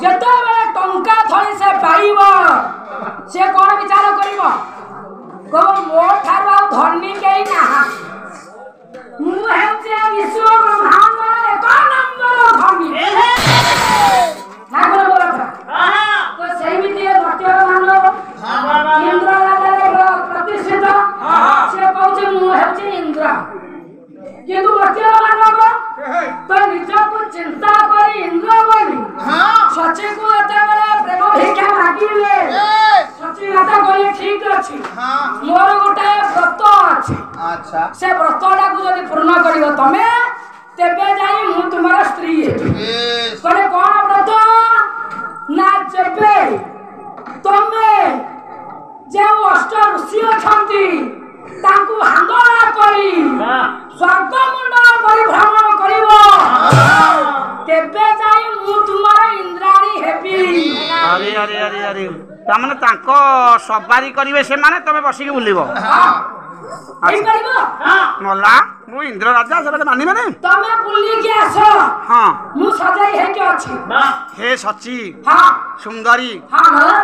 যেতবে টঙ্কা থলি সে পাইব সে কোন বিচার করিব কব মো ঠারু আউ ধর্মী কেই না মু হেউছে বিশ্বর ব্রহ্মাণ্ড এক নম্বর ধর্মী না কোন বলা তো সেই ভিতরে ভক্তর মানব ইন্দ্র রাজার প্রতিষ্ঠিত সে কହୁছে মু হেউছে ইন্দ্র কিন্তু ভক্তর মানব তো নিজକୁ চিন্তা କରି ଇନ୍ଦ୍ର ବୋଲି ସଚିକୁ ଯେତେବେଳେ ପ୍ରେମ ଭିକ୍ଷା ମାଗିଲେ ସଚି ମାତା କହିଲେ ଠିକ ଅଛି ମୋର ଗୋଟେ ବ୍ରତ ଅଛି ସେ ବ୍ରତଟାକୁ ଯଦି ପୂର୍ଣ୍ଣ କରିବ ତମେ ତେବେ ଯାଇ ମୁଁ ତୁମର ସ୍ତ୍ରୀ ହେବି କହିଲେ କଣ ବ୍ରତ ନା ଯେବେ ତମେ ଯେଉଁ ଅଷ୍ଟ ଋଷି ଅଛନ୍ତି ତାଙ୍କୁ ହାଙ୍ଗଳା କରି ସ୍ୱର୍ଗମଣ୍ଡଳ ପରିଭ୍ରମଣ କରିବ ତେବେ ଯାଇ ମୁଁ ତୁମର ଇନ୍ଦ୍ରାଣୀ ହେବି। ଆରେ ଆରେ ଆରେ ଆରେ ତାମାନେ ତାଙ୍କ ସବାରି କରିବେ ସେମାନେ ତମେ ବସିକି ବୁଲିବ ନଲା ମୁଁ ଇନ୍ଦ୍ର ରାଜା ସେମାନେ ମାନିବେନି ତମେ ବୁଲିକି ଆସ ମୁଁ ସଜେଇ ହେଇକି ଅଛି ହେ ସଚି ସୁନ୍ଦରୀ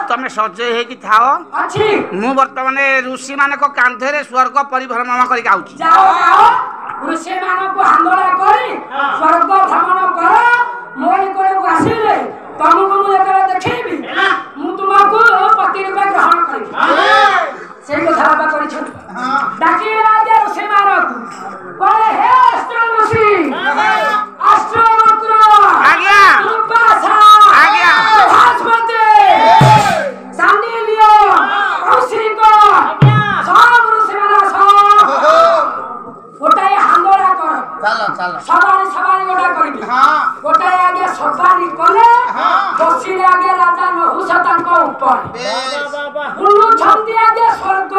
ତମେ ସଜେଇ ହେଇକି ଥାଅ ଅଛି ମୁଁ ବର୍ତ୍ତମାନ ଋଷି ମାନଙ୍କ କାନ୍ଧରେ ସ୍ୱର୍ଗ ପରିଭ୍ରମଣ କରିକି ଆଉଛି ଋଷି ମାନଙ୍କୁ ହାଙ୍ଗଳା କରି ସ୍ୱର୍ଗ ଭ୍ରମଣ କର ମୋ ନିକଟକୁ ଆସିଲେ ତମକୁ ମୁଁ ଯେତେବେଳେ ଦେଖେଇବି ମୁଁ ତୁମକୁ ପତି ରୂପେ ଗ୍ରହଣ କରିବି ସେଇ କଥା ବାବା କରିଛନ୍ତି ଡାକିଲେ ଆଜ୍ଞା ଋଷି ମାନଙ୍କୁ କହିଲେ ହେ ଅଷ୍ଟ ଋଷି ଅଷ୍ଟମନ୍ତ୍ର ଆଜ୍ଞା ଦୁର୍ବାସା ଆଜ୍ଞା ବୃହସ୍ପତି ସାଣ୍ଡିଲ୍ୟ କୌଶିକ ସବୁ ଋଷି ମାନେ ଗୋଟାଏ ହାଙ୍ଗଳା କର ସବାରି ସବାରି ଗୋଟା କରିବି ଗୋଟାଏ ଆଜ୍ଞା ସବାରି କଲେ ବସିଲେ ଆଜ୍ଞା ରାଜା ନହୁଷ ତାଙ୍କ ଉପରେ ବୁଲୁଛନ୍ତି ଆଜ୍ଞା ସ୍ୱର୍ଗ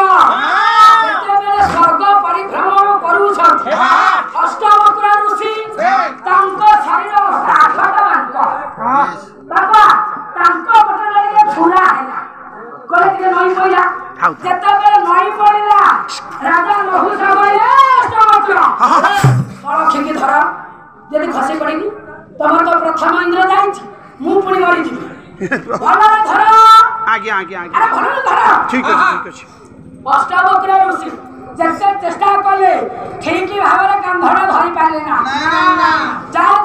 ଯେତେବେଳେ ସ୍ୱର୍ଗ ପରିଭ୍ରମଣ କରୁଛନ୍ତି ଅଷ୍ଟବକ୍ର ଋଷି ତାଙ୍କ ଶରୀର ଆଠଟା ବାବା ତାଙ୍କ ପଟରେ ଟିକେ ଛୁରା ହେଲା କହିଲେ ଟିକେ ନଈ ପଇଲା ଯେତେବେଳେ ନଈ ପଡ଼ିଲା ରାଜା ନହୁଷ କହିଲେ ଅଷ୍ଟବକ୍ର କ୍ଷିକି ଧର ଯଦି ଖସି ପଡ଼ିବି ତମର ତ ପ୍ରଥମ ଇନ୍ଦ୍ର ଯାଇଛି ମୁଁ ପୁଣି ମରିଯିବି ଭଲରେ ଧର ଆଜ୍ଞା ଆଜ୍ଞା ଆଜ୍ଞା ଆରେ ଭଲରେ ଧର ଠିକ ଅଛି ଠିକ ଅଛି ଅଷ୍ଟାବକ୍ର ଋଷି ଯେତେ ଚେଷ୍ଟା କଲେ ଠିକ ଭାବରେ କାନ୍ଧଟା ଧରି ପାରିଲେ ନା ଯାହା